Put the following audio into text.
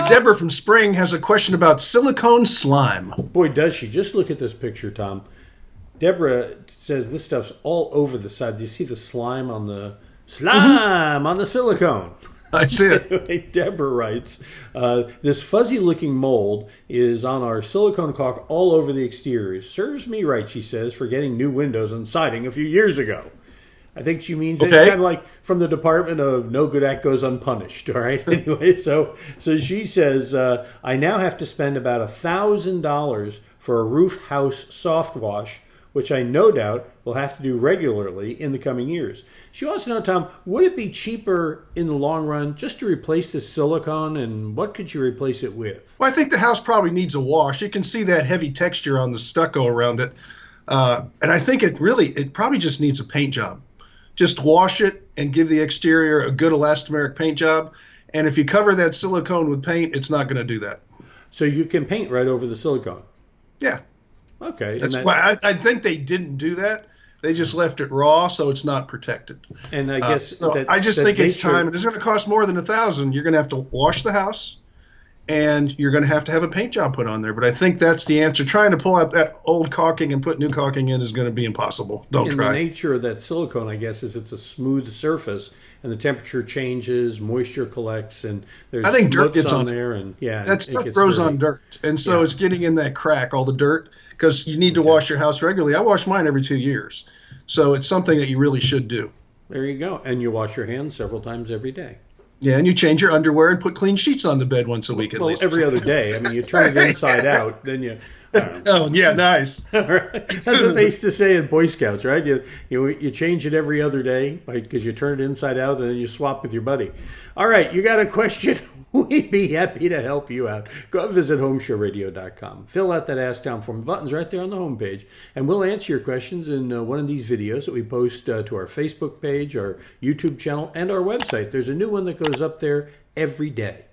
Deborah from Spring has a question about silicone slime. Boy, does she. Just look at this picture, Tom. Deborah says this stuff's all over the side. Do you see the slime on the silicone? I see it. Anyway, Deborah writes, this fuzzy-looking mold is on our silicone caulk all over the exterior. Serves me right, she says, for getting new windows and siding a few years ago. I think she means it's kind of like from the department of no good act goes unpunished, all right? Anyway, so she says, I now have to spend about $1,000 for a roof house soft wash, which I no doubt will have to do regularly in the coming years. She wants to know, Tom, would it be cheaper in the long run just to replace the silicone, and what could you replace it with? Well, I think the house probably needs a wash. You can see that heavy texture on the stucco around it. And I think it probably just needs a paint job. Just wash it and give the exterior a good elastomeric paint job. And if you cover that silicone with paint, it's not going to do that. So you can paint right over the silicone? Yeah. Okay. That's why I think they didn't do that. They just left it raw, so it's not protected. And I guess I just think it's time. It's going to cost more than $1,000. You're going to have to wash the house, and you're going to have a paint job put on there. But I think that's the answer. Trying to pull out that old caulking and put new caulking in is going to be impossible. Don't try. The nature of that silicone, I guess, is it's a smooth surface, and the temperature changes, moisture collects, and there's dirt gets on there, and that stuff grows on dirt, and so it's getting in that crack, all the dirt, because you need to wash your house regularly. I wash mine every 2 years, so it's something that you really should do. There you go, and you wash your hands several times every day. Yeah, and you change your underwear and put clean sheets on the bed once a week at least. Well, every other day. I mean, you turn it inside out, then you... Oh, yeah, nice. That's what they used to say in Boy Scouts, right? You change it every other day because you turn it inside out and then you swap with your buddy. All right, you got a question? We'd be happy to help you out. Go visit HomeShowRadio.com. Fill out that Ask Tom form. The button's right there on the homepage. And we'll answer your questions in one of these videos that we post to our Facebook page, our YouTube channel, and our website. There's a new one that goes up there every day.